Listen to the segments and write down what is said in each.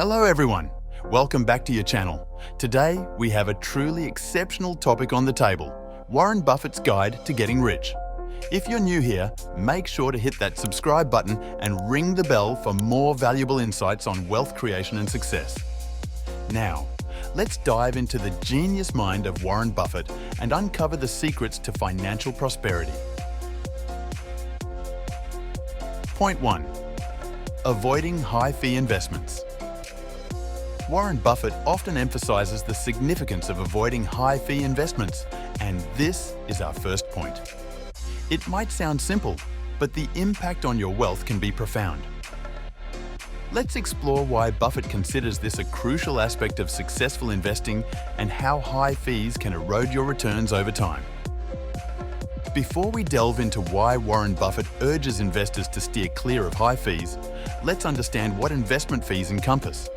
Hello everyone, welcome back to your channel. Today we have a truly exceptional topic on the table, Warren Buffett's Guide to Getting Rich. If you're new here, make sure to hit that subscribe button and ring the bell for more valuable insights on wealth creation and success. Now, let's dive into the genius mind of Warren Buffett and uncover the secrets to financial prosperity. Point 1. Avoiding high-fee investments. Warren Buffett often emphasizes the significance of avoiding high-fee investments, and this is our first point. It might sound simple, but the impact on your wealth can be profound. Let's explore why Buffett considers this a crucial aspect of successful investing and how high fees can erode your returns over time. Before we delve into why Warren Buffett urges investors to steer clear of high fees, let's understand what investment fees encompass.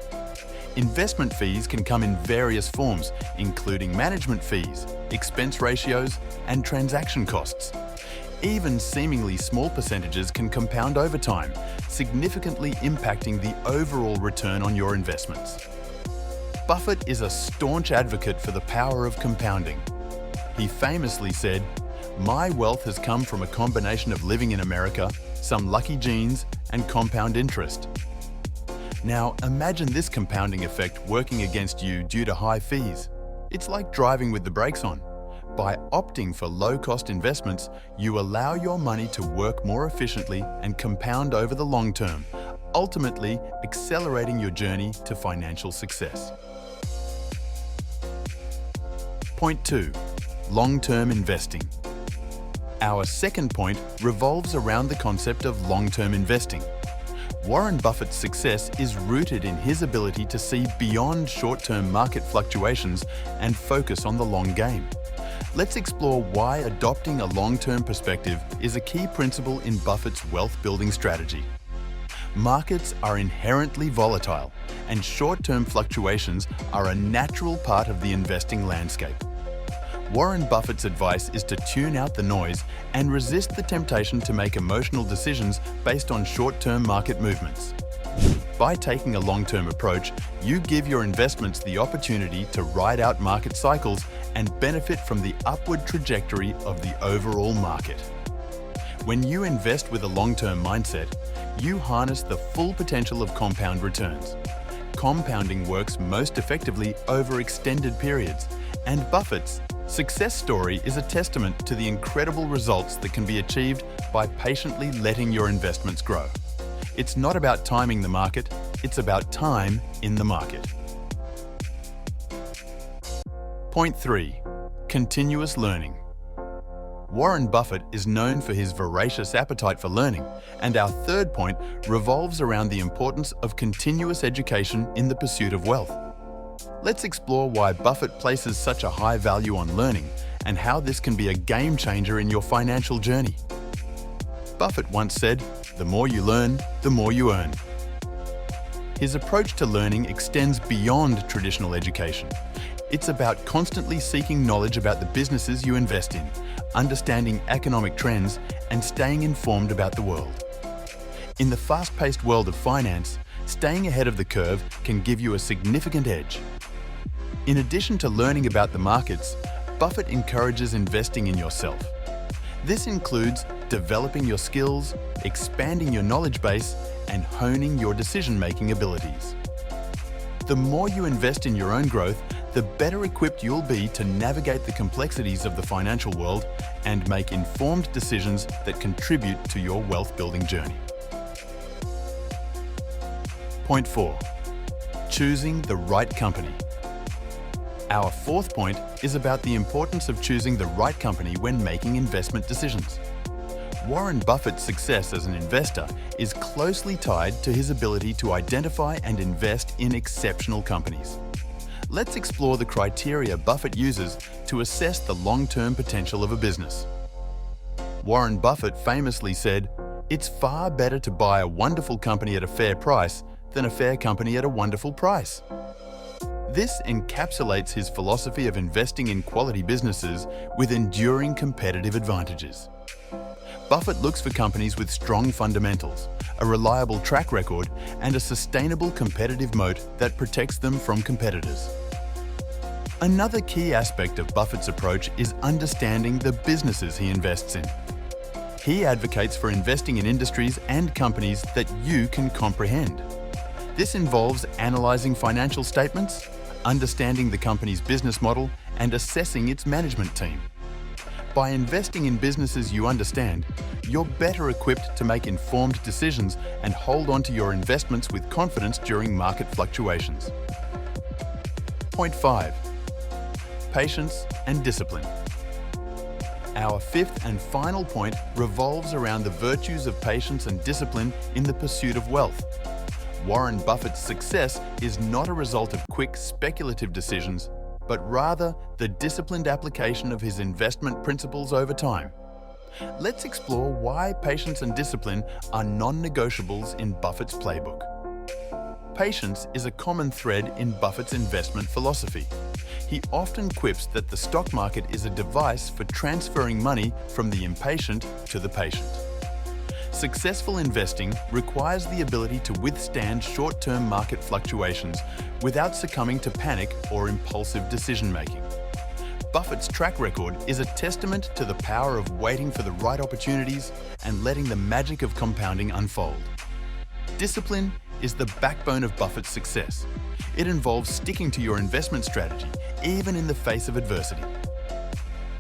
Investment fees can come in various forms, including management fees, expense ratios, and transaction costs. Even seemingly small percentages can compound over time, significantly impacting the overall return on your investments. Buffett is a staunch advocate for the power of compounding. He famously said, "My wealth has come from a combination of living in America, some lucky genes, and compound interest." Now, imagine this compounding effect working against you due to high fees. It's like driving with the brakes on. By opting for low-cost investments, you allow your money to work more efficiently and compound over the long term, ultimately accelerating your journey to financial success. Point 2. Long-term investing. Our second point revolves around the concept of long-term investing. Warren Buffett's success is rooted in his ability to see beyond short-term market fluctuations and focus on the long game. Let's explore why adopting a long-term perspective is a key principle in Buffett's wealth-building strategy. Markets are inherently volatile, and short-term fluctuations are a natural part of the investing landscape. Warren Buffett's advice is to tune out the noise and resist the temptation to make emotional decisions based on short-term market movements. By taking a long-term approach, you give your investments the opportunity to ride out market cycles and benefit from the upward trajectory of the overall market. When you invest with a long-term mindset, you harness the full potential of compound returns. Compounding works most effectively over extended periods, and Buffett's success story is a testament to the incredible results that can be achieved by patiently letting your investments grow. It's not about timing the market, it's about time in the market. Point 3. Continuous learning. Warren Buffett is known for his voracious appetite for learning, and our third point revolves around the importance of continuous education in the pursuit of wealth. Let's explore why Buffett places such a high value on learning and how this can be a game changer in your financial journey. Buffett once said, "The more you learn, the more you earn." His approach to learning extends beyond traditional education. It's about constantly seeking knowledge about the businesses you invest in, understanding economic trends, and staying informed about the world. In the fast-paced world of finance, staying ahead of the curve can give you a significant edge. In addition to learning about the markets, Buffett encourages investing in yourself. This includes developing your skills, expanding your knowledge base, and honing your decision-making abilities. The more you invest in your own growth, the better equipped you'll be to navigate the complexities of the financial world and make informed decisions that contribute to your wealth-building journey. Point 4. Choosing the right company. Our fourth point is about the importance of choosing the right company when making investment decisions. Warren Buffett's success as an investor is closely tied to his ability to identify and invest in exceptional companies. Let's explore the criteria Buffett uses to assess the long-term potential of a business. Warren Buffett famously said, "It's far better to buy a wonderful company at a fair price than a fair company at a wonderful price." This encapsulates his philosophy of investing in quality businesses with enduring competitive advantages. Buffett looks for companies with strong fundamentals, a reliable track record, and a sustainable competitive moat that protects them from competitors. Another key aspect of Buffett's approach is understanding the businesses he invests in. He advocates for investing in industries and companies that you can comprehend. This involves analyzing financial statements, understanding the company's business model, and assessing its management team. By investing in businesses you understand, you're better equipped to make informed decisions and hold on to your investments with confidence during market fluctuations. Point 5. Patience and discipline. Our fifth and final point revolves around the virtues of patience and discipline in the pursuit of wealth. Warren Buffett's success is not a result of quick, speculative decisions, but rather the disciplined application of his investment principles over time. Let's explore why patience and discipline are non-negotiables in Buffett's playbook. Patience is a common thread in Buffett's investment philosophy. He often quips that the stock market is a device for transferring money from the impatient to the patient. Successful investing requires the ability to withstand short-term market fluctuations without succumbing to panic or impulsive decision-making. Buffett's track record is a testament to the power of waiting for the right opportunities and letting the magic of compounding unfold. Discipline is the backbone of Buffett's success. It involves sticking to your investment strategy, even in the face of adversity.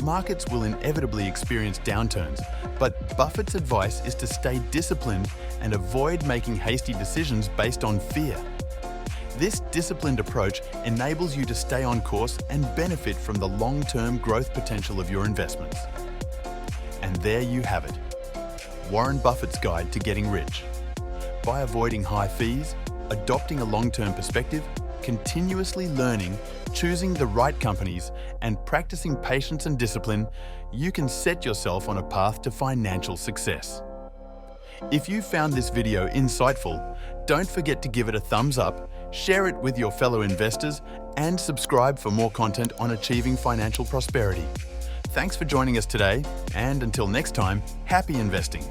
Markets will inevitably experience downturns, but Buffett's advice is to stay disciplined and avoid making hasty decisions based on fear. This disciplined approach enables you to stay on course and benefit from the long-term growth potential of your investments. And there you have it, Warren Buffett's guide to getting rich. By avoiding high fees, adopting a long-term perspective, continuously learning, choosing the right companies, and practicing patience and discipline, you can set yourself on a path to financial success. If you found this video insightful, don't forget to give it a thumbs up, share it with your fellow investors, and subscribe for more content on achieving financial prosperity. Thanks for joining us today, and until next time, happy investing.